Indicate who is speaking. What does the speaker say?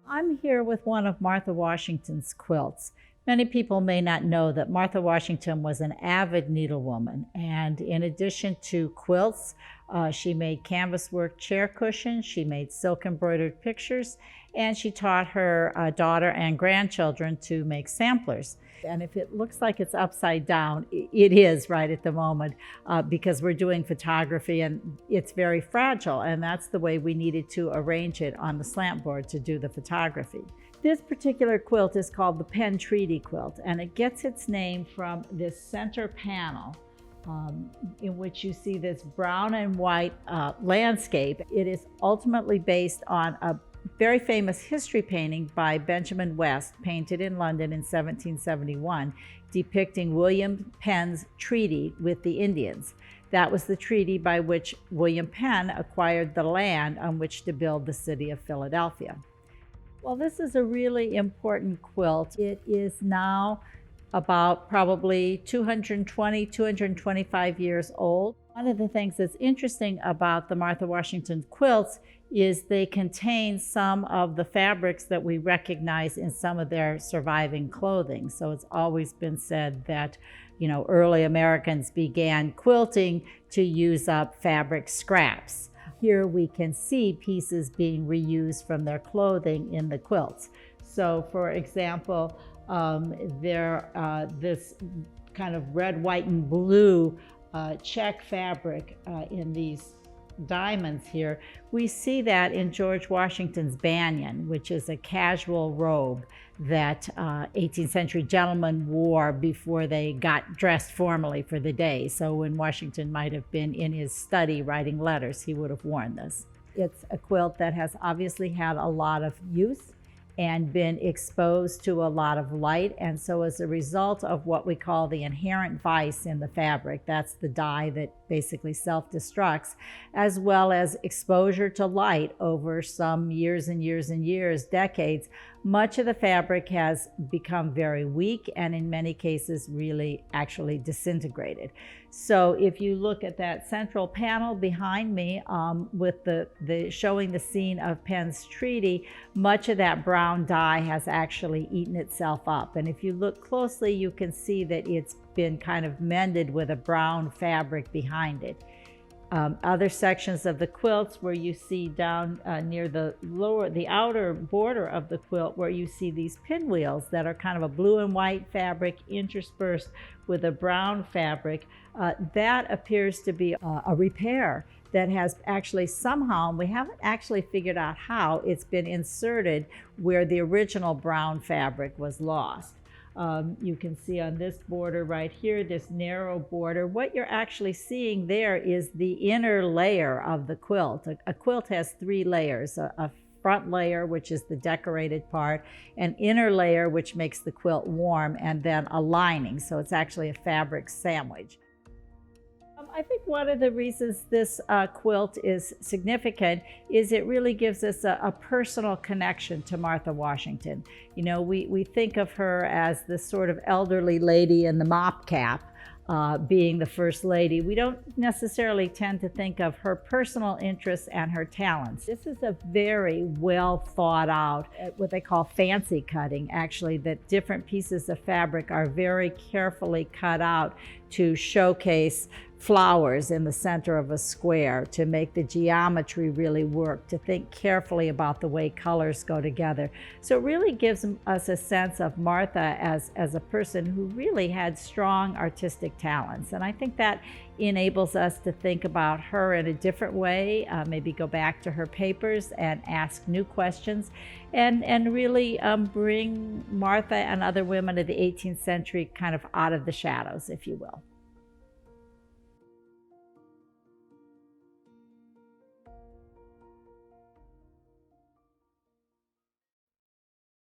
Speaker 1: I'm here with one of Martha Washington's quilts. Many people may not know that Martha Washington was an avid needlewoman, and in addition to quilts, she made canvas work chair cushions, she made silk embroidered pictures, and she taught her daughter and grandchildren to make samplers. And if it looks like it's upside down, it is right at the moment because we're doing photography and it's very fragile, and that's the way we needed to arrange it on the slant board to do the photography. This particular quilt is called the Penn Treaty quilt, and it gets its name from this center panel in which you see this brown and white landscape. It is ultimately based on a very famous history painting by Benjamin West, painted in London in 1771, depicting William Penn's treaty with the Indians. That was the treaty by which William Penn acquired the land on which to build the city of Philadelphia. Well, this is a really important quilt. It is now about probably 220, 225 years old. One of the things that's interesting about the Martha Washington quilts is they contain some of the fabrics that we recognize in some of their surviving clothing. So it's always been said that, early Americans began quilting to use up fabric scraps. Here we can see pieces being reused from their clothing in the quilts. So for example, this kind of red, white, and blue check fabric in these diamonds here. We see that in George Washington's banyan, which is a casual robe that 18th century gentlemen wore before they got dressed formally for the day. So when Washington might have been in his study writing letters, he would have worn this. It's a quilt that has obviously had a lot of use and been exposed to a lot of light. And so as a result of what we call the inherent vice in the fabric, that's the dye that basically self-destructs, as well as exposure to light over some years and years and years, decades, much of the fabric has become very weak and in many cases really actually disintegrated. So if you look at that central panel behind me with the showing the scene of Penn's treaty, much of that brown dye has actually eaten itself up. And if you look closely, you can see that it's been kind of mended with a brown fabric behind it. Other sections of the quilts where you see down near the outer border of the quilt where you see these pinwheels that are kind of a blue and white fabric interspersed with a brown fabric, that appears to be a repair that has actually somehow, and we haven't actually figured out how, it's been inserted where the original brown fabric was lost. You can see on this border right here, this narrow border, what you're actually seeing there is the inner layer of the quilt. A quilt has three layers, a front layer, which is the decorated part, an inner layer, which makes the quilt warm, and then a lining. So it's actually a fabric sandwich. I think one of the reasons this quilt is significant is it really gives us a personal connection to Martha Washington. We think of her as this sort of elderly lady in the mop cap, being the first lady. We don't necessarily tend to think of her personal interests and her talents. This is a very well thought out, what they call fancy cutting, actually, that different pieces of fabric are very carefully cut out to showcase flowers in the center of a square, to make the geometry really work, to think carefully about the way colors go together. So it really gives us a sense of Martha as a person who really had strong artistic talents. And I think that enables us to think about her in a different way, maybe go back to her papers and ask new questions, and really bring Martha and other women of the 18th century kind of out of the shadows, if you will.